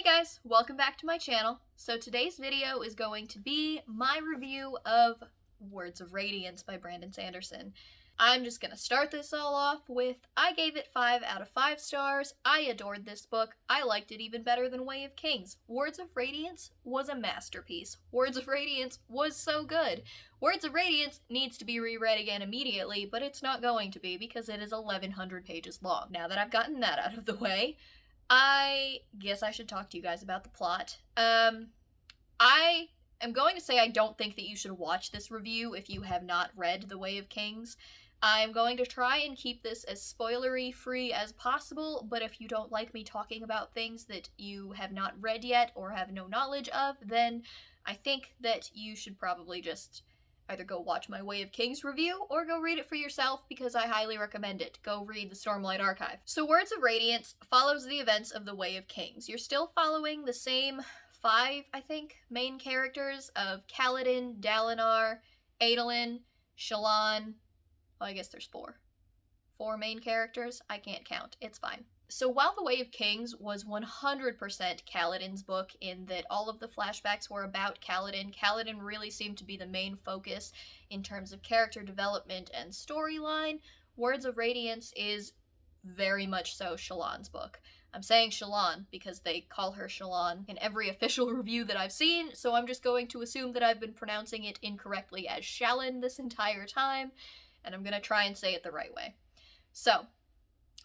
Hey guys, welcome back to my channel. So today's video is going to be my review of Words of Radiance by Brandon Sanderson. I'm just gonna start this all off with, I gave it 5 out of 5 stars. I adored this book. I liked it even better than Way of Kings. Words of Radiance was a masterpiece. Words of Radiance was so good. Words of Radiance needs to be reread again immediately, but it's not going to be because it is 1100 pages long. Now that I've gotten that out of the way, I guess I should talk to you guys about the plot. I am going to say I don't think that you should watch this review if you have not read The Way of Kings. I'm going to try and keep this as spoilery free as possible, but if you don't like me talking about things that you have not read yet or have no knowledge of, then I think that you should probably just either go watch my Way of Kings review or go read it for yourself because I highly recommend it. Go read the Stormlight Archive. So Words of Radiance follows the events of the Way of Kings. You're still following the same 5, I think, main characters of Kaladin, Dalinar, Adolin, Shallan. Well, I guess there's 4. 4 main characters? I can't count. It's fine. So while The Way of Kings was 100% Kaladin's book in that all of the flashbacks were about Kaladin, Kaladin really seemed to be the main focus in terms of character development and storyline, Words of Radiance is very much so Shallan's book. I'm saying Shallan because they call her Shallan in every official review that I've seen, so I'm just going to assume that I've been pronouncing it incorrectly as Shallan this entire time, and I'm gonna try and say it the right way. So,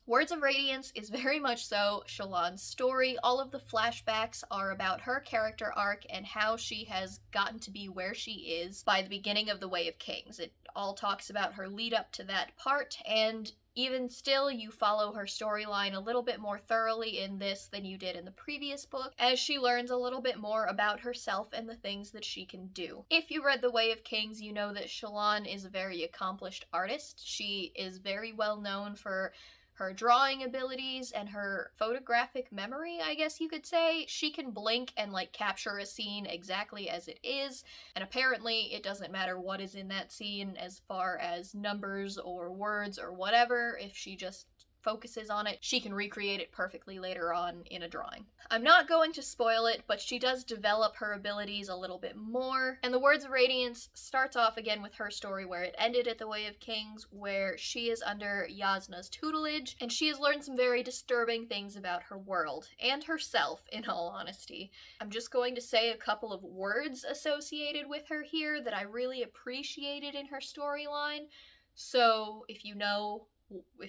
Words of Radiance is very much so Shallan's story. All of the flashbacks are about her character arc and how she has gotten to be where she is by the beginning of The Way of Kings. It all talks about her lead up to that part, and even still, you follow her storyline a little bit more thoroughly in this than you did in the previous book, as she learns a little bit more about herself and the things that she can do. If you read The Way of Kings, you know that Shallan is a very accomplished artist. She is very well known for her drawing abilities and her photographic memory, I guess you could say. She can blink and capture a scene exactly as it is, and apparently it doesn't matter what is in that scene as far as numbers or words or whatever. If she just focuses on it, she can recreate it perfectly later on in a drawing. I'm not going to spoil it, but she does develop her abilities a little bit more, and the Words of Radiance starts off again with her story where it ended at the Way of Kings, where she is under Yasna's tutelage, and she has learned some very disturbing things about her world, and herself, in all honesty. I'm just going to say a couple of words associated with her here that I really appreciated in her storyline, so if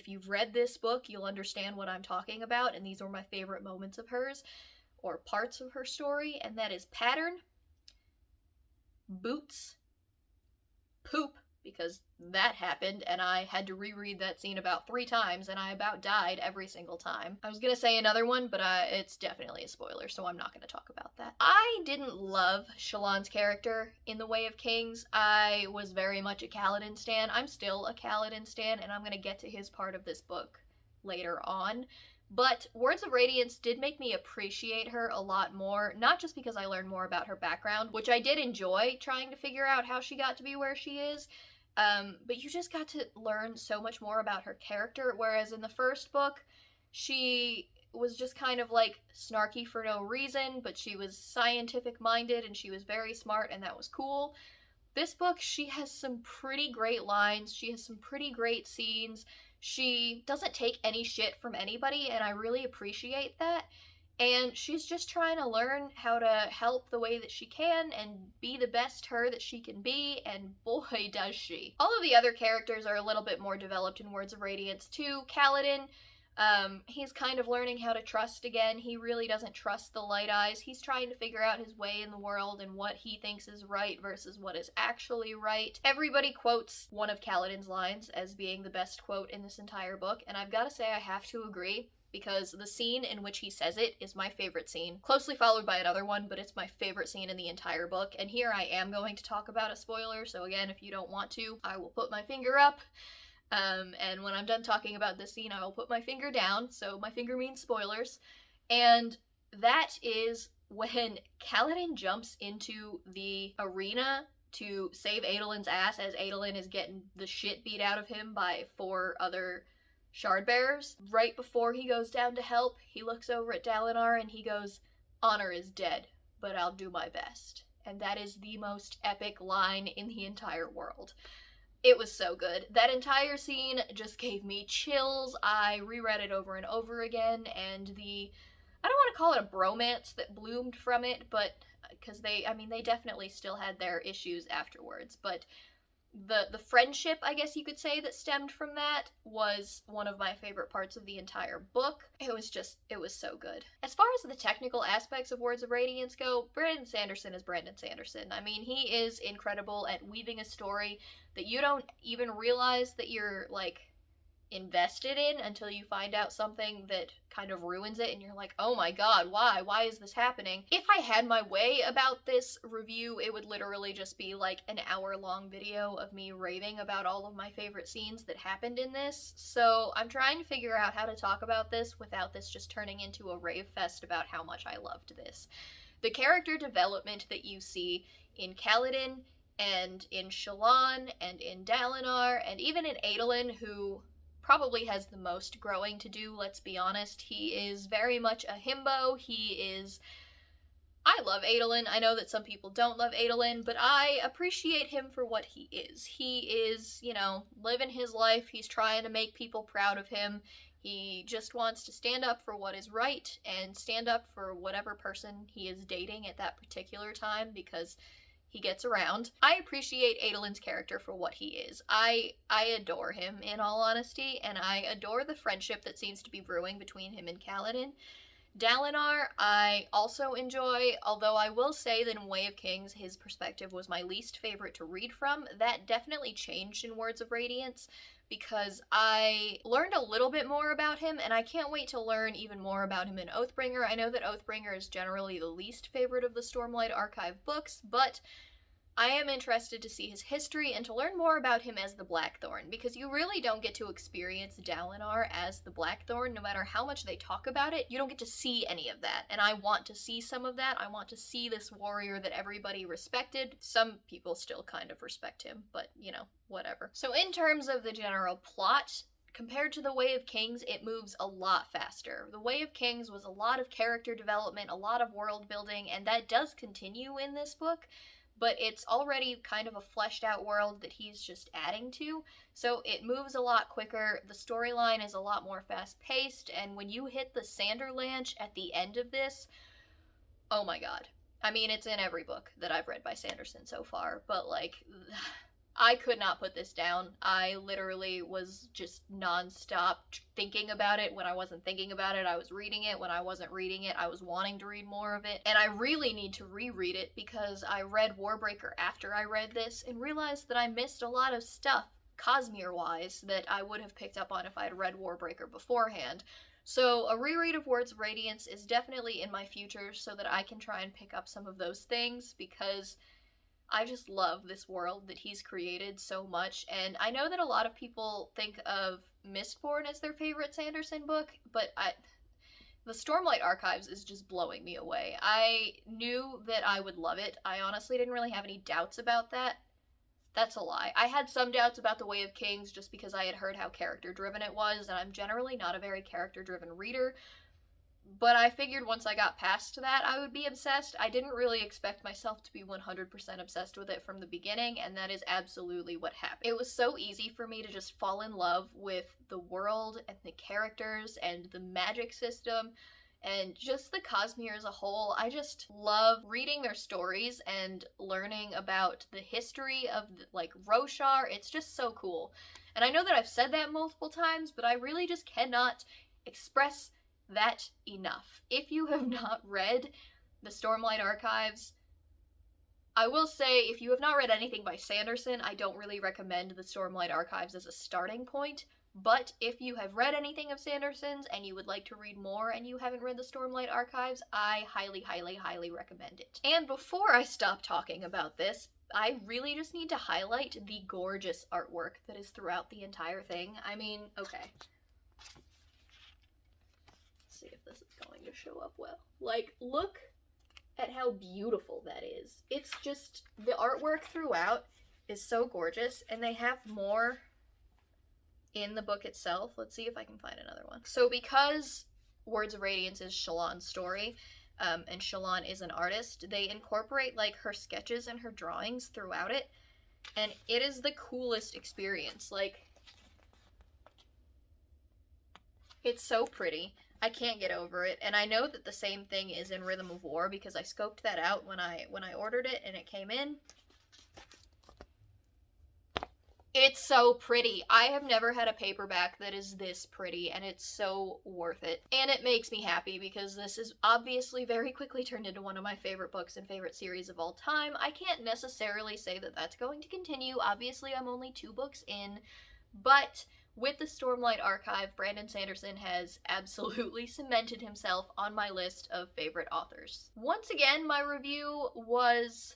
you've read this book, you'll understand what I'm talking about, and these are my favorite moments of hers, or parts of her story, and that is pattern, boots, poop, because that happened, and I had to reread that scene about 3 times, and I about died every single time. I was gonna say another one, but it's definitely a spoiler, so I'm not gonna talk about that. I didn't love Shallan's character in The Way of Kings. I was very much a Kaladin stan. I'm still a Kaladin stan, and I'm gonna get to his part of this book later on. But Words of Radiance did make me appreciate her a lot more, not just because I learned more about her background, which I did enjoy trying to figure out how she got to be where she is, but you just got to learn so much more about her character, whereas in the first book, she was just kind of snarky for no reason, but she was scientific minded and she was very smart, and that was cool. This book, she has some pretty great lines, she has some pretty great scenes, she doesn't take any shit from anybody, and I really appreciate that. And she's just trying to learn how to help the way that she can and be the best her that she can be, and boy does she. All of the other characters are a little bit more developed in Words of Radiance too. Kaladin, he's kind of learning how to trust again. He really doesn't trust the Light Eyes. He's trying to figure out his way in the world and what he thinks is right versus what is actually right. Everybody quotes one of Kaladin's lines as being the best quote in this entire book, and I've got to say I have to agree, because the scene in which he says it is my favorite scene, closely followed by another one, but it's my favorite scene in the entire book. And here I am going to talk about a spoiler, so again, if you don't want to, I will put my finger up. And when I'm done talking about this scene, I will put my finger down, so my finger means spoilers. And that is when Kaladin jumps into the arena to save Adolin's ass as Adolin is getting the shit beat out of him by 4 other shard bearers. Right before he goes down to help, he looks over at Dalinar and he goes, honor is dead, but I'll do my best. And that is the most epic line in the entire world. It was so good. That entire scene just gave me chills. I reread it over and over again, and I don't want to call it a bromance that bloomed from it, but because they definitely still had their issues afterwards, but the friendship, I guess you could say, that stemmed from that was one of my favorite parts of the entire book. It was so good. As far as the technical aspects of Words of Radiance go, Brandon Sanderson is Brandon Sanderson. I mean, he is incredible at weaving a story that you don't even realize that you're, like, invested in until you find out something that kind of ruins it and you're like, oh my god, why is this happening? If I had my way about this review, it would literally just be like an hour-long video of me raving about all of my favorite scenes that happened in this. So I'm trying to figure out how to talk about this without this just turning into a rave fest about how much I loved this. The character development that you see in Kaladin and in Shallan and in Dalinar and even in Adolin, who probably has the most growing to do, let's be honest. He is very much a himbo. I love Adolin. I know that some people don't love Adolin, but I appreciate him for what he is. He is, living his life. He's trying to make people proud of him. He just wants to stand up for what is right and stand up for whatever person he is dating at that particular time, because he gets around. I appreciate Adolin's character for what he is. I adore him, in all honesty, and I adore the friendship that seems to be brewing between him and Kaladin. Dalinar, I also enjoy, although I will say that in Way of Kings, his perspective was my least favorite to read from. That definitely changed in Words of Radiance, because I learned a little bit more about him, and I can't wait to learn even more about him in Oathbringer. I know that Oathbringer is generally the least favorite of the Stormlight Archive books, but I am interested to see his history and to learn more about him as the Blackthorn, because you really don't get to experience Dalinar as the Blackthorn, no matter how much they talk about it. You don't get to see any of that, and I want to see some of that. I want to see this warrior that everybody respected. Some people still kind of respect him, but, whatever. So in terms of the general plot, compared to The Way of Kings, it moves a lot faster. The Way of Kings was a lot of character development, a lot of world building, and that does continue in this book, but it's already kind of a fleshed out world that he's just adding to, so it moves a lot quicker. The storyline is a lot more fast paced, and when you hit the Sanderlanche at the end of this, oh my god. I mean, it's in every book that I've read by Sanderson so far, but I could not put this down. I literally was just non-stop thinking about it. When I wasn't thinking about it, I was reading it. When I wasn't reading it, I was wanting to read more of it. And I really need to reread it, because I read Warbreaker after I read this and realized that I missed a lot of stuff, Cosmere-wise, that I would have picked up on if I had read Warbreaker beforehand. So a reread of Words of Radiance is definitely in my future, so that I can try and pick up some of those things, because I just love this world that he's created so much. And I know that a lot of people think of Mistborn as their favorite Sanderson book, but the Stormlight Archives is just blowing me away. I knew that I would love it. I honestly didn't really have any doubts about that. That's a lie. I had some doubts about The Way of Kings just because I had heard how character-driven it was, and I'm generally not a very character-driven reader. But I figured once I got past that, I would be obsessed. I didn't really expect myself to be 100% obsessed with it from the beginning, and that is absolutely what happened. It was so easy for me to just fall in love with the world and the characters and the magic system and just the Cosmere as a whole. I just love reading their stories and learning about the history of, Roshar. It's just so cool. And I know that I've said that multiple times, but I really just cannot express that enough. If you have not read the Stormlight Archives, I will say, if you have not read anything by Sanderson, I don't really recommend the Stormlight Archives as a starting point. But if you have read anything of Sanderson's and you would like to read more and you haven't read the Stormlight Archives, I highly, highly, highly recommend it. And before I stop talking about this, I really just need to highlight the gorgeous artwork that is throughout the entire thing. I mean, okay. See if this is going to show up well. Look at how beautiful that is. It's just, the artwork throughout is so gorgeous, and they have more in the book itself. Let's see if I can find another one. So because Words of Radiance is Shallan's story, and Shalon is an artist, they incorporate like her sketches and her drawings throughout it, and it is the coolest experience. Like, it's so pretty. I can't get over it, and I know that the same thing is in Rhythm of War because I scoped that out when I ordered it and it came in. It's so pretty. I have never had a paperback that is this pretty, and it's so worth it. And it makes me happy because this is obviously very quickly turned into one of my favorite books and favorite series of all time. I can't necessarily say that that's going to continue. Obviously, I'm only 2 books in, but with the Stormlight Archive, Brandon Sanderson has absolutely cemented himself on my list of favorite authors. Once again, my review was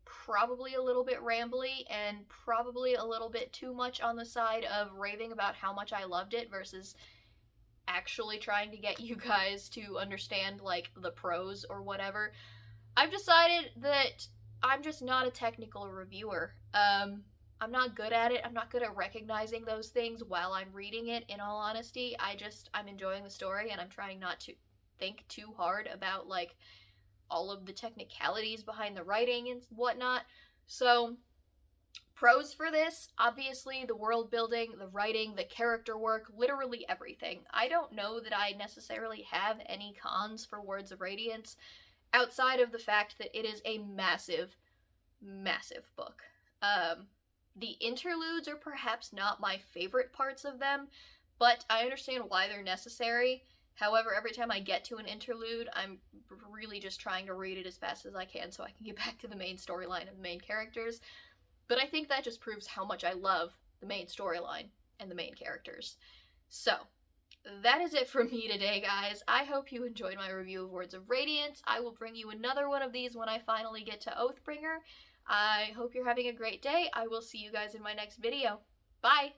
probably a little bit rambly and probably a little bit too much on the side of raving about how much I loved it versus actually trying to get you guys to understand like the prose or whatever. I've decided that I'm just not a technical reviewer. I'm not good at it. I'm not good at recognizing those things while I'm reading it, in all honesty. I'm enjoying the story and I'm trying not to think too hard about like all of the technicalities behind the writing and whatnot. So, pros for this, obviously the world building, the writing, the character work, literally everything. I don't know that I necessarily have any cons for Words of Radiance, outside of the fact that it is a massive, massive book. The interludes are perhaps not my favorite parts of them, but I understand why they're necessary. However, every time I get to an interlude, I'm really just trying to read it as fast as I can so I can get back to the main storyline of the main characters. But I think that just proves how much I love the main storyline and the main characters. So, that is it from me today, guys. I hope you enjoyed my review of Words of Radiance. I will bring you another one of these when I finally get to Oathbringer. I hope you're having a great day. I will see you guys in my next video. Bye!